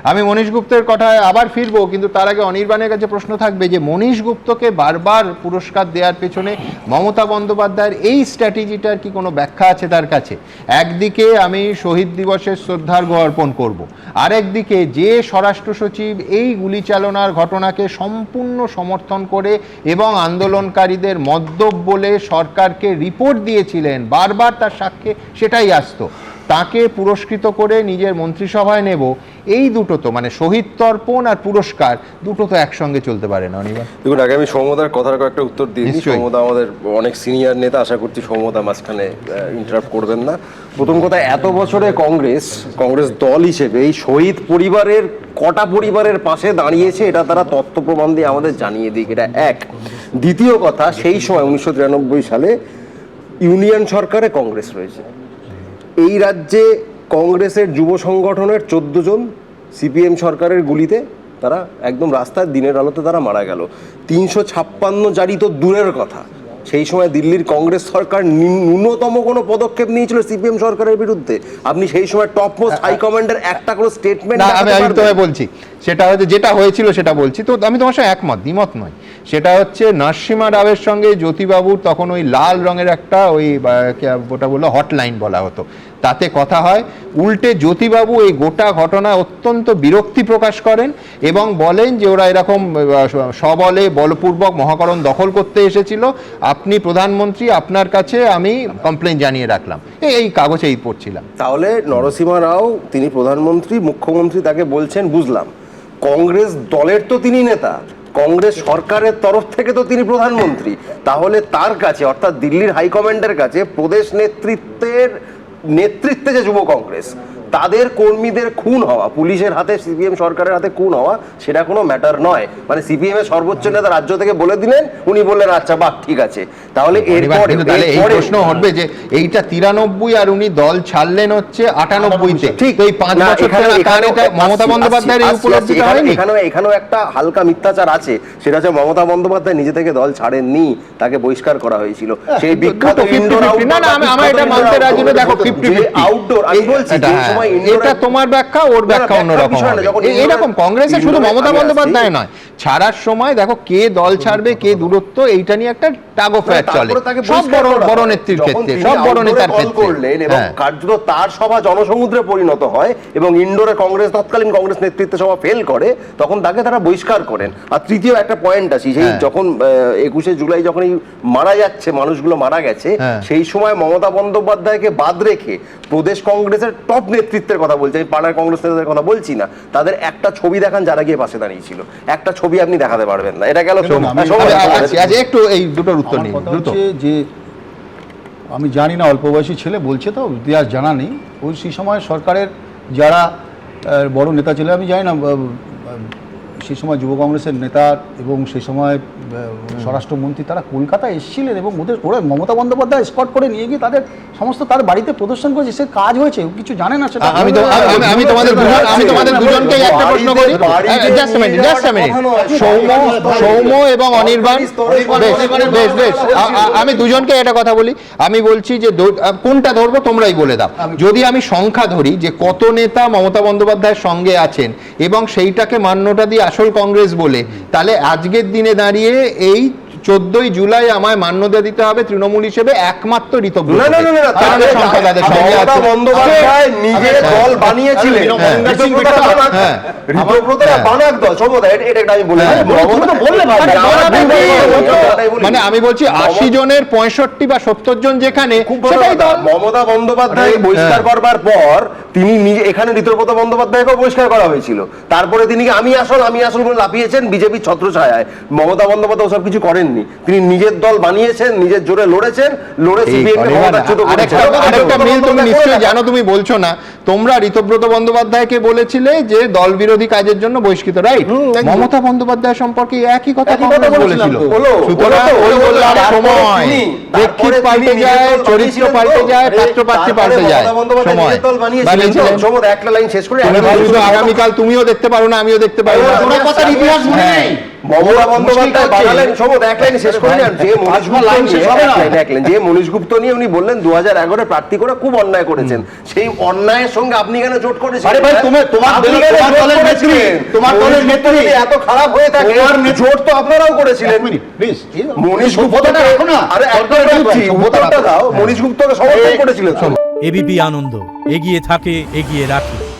আমি মনীশ গুপ্তের কথায় আবার ফিরবো, কিন্তু তার আগে অনির্বাণের কাছে প্রশ্ন থাকবে যে মনীশ গুপ্তকে বারবার পুরস্কার দেওয়ার পেছনে মমতা বন্দ্যোপাধ্যায়ের এই স্ট্র্যাটেজিটার কি কোনো ব্যাখ্যা আছে তার কাছে? একদিকে আমি শহীদ দিবসের শ্রদ্ধার্ঘ্য অর্পণ করব, আরেকদিকে যে স্বরাষ্ট্র সচিব এই গুলিচালনার ঘটনাকে সম্পূর্ণ সমর্থন করে এবং আন্দোলনকারীদের মদ্যপ বলে সরকারকে রিপোর্ট দিয়েছিলেন, বারবার তার সাক্ষ্যে সেটাই আসতো, তাকে পুরস্কৃত করে নিজের মন্ত্রিসভায় নেব, এই দুটো তো মানে শহীদ তর্পণ আর পুরস্কার দুটো তো একসঙ্গে চলতে পারে না। অনির্বাণ, দেখুন, আগে আমি সৌম্যদার কথার কয়েকটা উত্তর দিই। সৌম্যদা আমাদের অনেক সিনিয়র নেতা, আশা করছি সৌম্যদা মাঝখানে ইন্টারাপ্ট করবেন না। প্রথম কথা, এত বছরে কংগ্রেস দল হিসেবে এই শহীদ পরিবারের কটা পরিবারের পাশে দাঁড়িয়েছে এটা তারা তথ্য প্রমাণ দিয়ে আমাদের জানিয়ে দিক, এটা এক। দ্বিতীয় কথা, সেই সময় 1993 সালে ইউনিয়ন সরকারে কংগ্রেস রয়েছে, এই রাজ্যে কংগ্রেসের যুব সংগঠনের 14 জন সিপিএম সরকারের গুলিতে তারা একদম রাস্তার দিনের আলোতে তারা মারা গেল। 356 জারি তো দূরের কথা, সেই সময় দিল্লির কংগ্রেস সরকার ন্যূনতম কোনো পদক্ষেপ নিয়েছিল সিপিএম সরকারের বিরুদ্ধে? আপনি সেই সময় টপ মোস্ট হাইকমান্ডের একটা করে স্টেটমেন্ট? আমি তোমায় বলছি, সেটা হচ্ছে যেটা হয়েছিল সেটা বলছি, তো আমি তোমার সঙ্গে দ্বিমত নয়। সেটা হচ্ছে নরসিমা রাওয়ের সঙ্গে জ্যোতিবাবুর তখন ওই লাল রঙের একটা ওই ওটা বললো হটলাইন বলা হতো, তাতে কথা হয়। উল্টে জ্যোতিবাবু এই গোটা ঘটনায় অত্যন্ত বিরক্তি প্রকাশ করেন এবং বলেন যে ওরা এরকম সবলে বলপূর্বক মহাকরণ দখল করতে এসেছিল, আপনি প্রধানমন্ত্রী, আপনার কাছে আমি কমপ্লেন জানিয়ে রাখলাম, এই কাগজে এই পড়ছিলাম। তাহলে নরসিমা রাও তিনি প্রধানমন্ত্রী, মুখ্যমন্ত্রী তাকে বলছেন, বুঝলাম, কংগ্রেস দলের তো তিনি নেতা, কংগ্রেস সরকারের তরফ থেকে তো তিনি প্রধানমন্ত্রী, তাহলে তার কাছে অর্থাৎ দিল্লির হাইকমান্ডের কাছে প্রদেশ নেতৃত্বে যে যুব কংগ্রেস তাদের কর্মীদের খুন হওয়া, পুলিশের হাতে সিপিএম সরকারের হাতে খুন হওয়া, সেটা কোনো ম্যাটার নয়। মানে সিপিএম এর সর্বোচ্চ নেতা রাজ্য থেকে বলে দিলেন, উনি বললেন আচ্ছা বাহ ঠিক আছে। তাহলে এরপরে এই প্রশ্ন উঠবে যে এইটা 93 আর উনি দল ছাড়লেন হচ্ছে 98-তে, ঠিক ওই 5 বছর মমতা বন্দ্যোপাধ্যায়ের এই উপলব্ধিটা হয়নি? এখানেও একটা হালকা মিথ্যাচার আছে, সেটা হচ্ছে মমতা বন্দ্যোপাধ্যায় নিজে থেকে দল ছাড়েননি, তাকে বহিষ্কার করা হয়েছিল। সেই বিখ্যাত ইনডোর আউটডোর, আমি বলছি এটা তোমার ব্যাখ্যা, ওর ব্যাখ্যা অন্যরকম হবে। এরকম কংগ্রেসে শুধু মমতা বন্দ্যোপাধ্যায় নয়, ছাড়ার সময় দেখো কে দল ছাড়বে, কে দূরত্ব, এইটা নিয়ে একটা টাগ অফ ওয়ার চলে সব বড় নেত্রীর ক্ষেত্রে, সব বড় নেতার ক্ষেত্রে। এবং কার্যত তার সভা জনসমুদ্রে পরিণত হয় এবং ইন্ডোরে তৎকালীন কংগ্রেস নেতৃত্ব সভা ফেল করে, তখন তাকে তারা বহিষ্কার করেন। আর তৃতীয় একটা পয়েন্ট আছে, সেই যখন 21শে জুলাই যখন মারা যাচ্ছে, মানুষগুলো মারা গেছে, সেই সময় মমতা বন্দ্যোপাধ্যায়কে বাদ রেখে প্রদেশ কংগ্রেসের টপ নেতৃত্বের কথা বলছি, আমি পাড়ার কংগ্রেস নেতাদের কথা বলছি না, তাদের একটা ছবি দেখান যারা গিয়ে পাশে দাঁড়িয়েছিল, একটা ছবি আপনি দেখাতে পারবেন না। এটা গেল। একটু এই দুটোর উত্তর নিন। যে আমি জানি না, অল্প বয়সী ছেলে বলছে তো, ইতিহাস জানা নেই, ওই সেই সময় সরকারের যারা বড় নেতা ছিল, আমি জানি না সেই সময় যুব কংগ্রেসের নেতা এবং সেই সময় স্বরাষ্ট্রমন্ত্রী, তারা কলকাতায় এসেছিলেন এবং ওরা মমতা বন্দ্যোপাধ্যায় স্পট করে নিয়ে গিয়ে তাদের সমস্ত তার বাড়িতে প্রদর্শন করেছে, সে কাজ হয়েছে, কিছু জানে না সেটা। আমি তোমাদের দুজনকে একটা প্রশ্ন করি, সৌম্য এবং অনির্বাণ, বেশ আমি দুজনকে একটা কথা বলি। আমি বলছি যে কোনটা ধরবো তোমরাই বলে দাও। যদি আমি সংখ্যা ধরি যে কত নেতা মমতা বন্দ্যোপাধ্যায়ের সঙ্গে আছেন এবং সেইটাকে মান্যতা দিয়ে আসল কংগ্রেস বলে, তাহলে আজকের দিনে দাঁড়িয়ে এই 14ই জুলাই আমায় মান্যতা দিতে হবে তৃণমূল হিসেবে একমাত্র ঋতব্রত। মানে আমি বলছি 80 জনের 65 বা 70 জন যেখানে, মমতা বন্দ্যোপাধ্যায় বহিষ্কার করবার পর তিনি নিজে এখানে ঋতব্রত বন্দ্যোপাধ্যায়কেও বহিষ্কার করা হয়েছিল, তারপরে তিনি আমি আসল বলে লাফিয়েছেন বিজেপির ছত্রছায়ায়। মমতা বন্দ্যোপাধ্যায় ওসব কিছু করেননি, তিনি নিজের দল বানিয়েছেন, নিজের জোরে লড়েছেন, লড়ে আরেকটা মিল তুমি নিশ্চয়ই জানো, তুমি বলছো না, তোমরা ঋতব্রত বন্দ্যোপাধ্যায়কে বলেছিলে যে দল বিরোধী কাজের জন্য বহিষ্কৃত, রাইট? মমতা বন্দ্যোপাধ্যায় সম্পর্কে একই কথা বলেছিল। সুতরাং ওই বললাম সময় প্রেক্ষিত পাল্টে যায়, চরিত্র পাল্টে যায়, পাত্রপাত্রী পাল্টে যায়, সময় বানিয়েছিলেন। একটা লাইন শেষ করে আগামীকাল তুমিও দেখতে পারো না, আমিও দেখতে পারো না, ইতিহাস মনে নেই। মমতা বন্দ্যোপাধ্যায় হচ্ছে- বানালেন সমত এক লাইনে শেষ করে নেন, যে মনীষ গুপ্ত লাইন শেষ হবে না। যে মনীষ গুপ্ত নিয়ে উনি বললেন 2011 প্রার্থী করে খুব অন্যায় করেছেন, সেই অন্যায়ের সঙ্গে আপনি কেন জোট করেছেন? আরে ভাই, তোমার আপনি কেন তোমার জোট দলের নেত্রী, করেছিলেন? তোমার দলের মনীষ গুপ্ত নেত্রী যদি এত খারাপ হয়ে থাকে, জোট তো আপনারাও করেছিলেন। প্লিজ মনীষ সভ্যতাটা গুপ্তকে রাখো না। আরে একবার বলছি, উত্তরটা দাও। মনীষ গুপ্তকে সমর্থন করেছিলেন তো? এবিপি আনন্দ, এগিয়ে থাকে, এগিয়ে রাখে।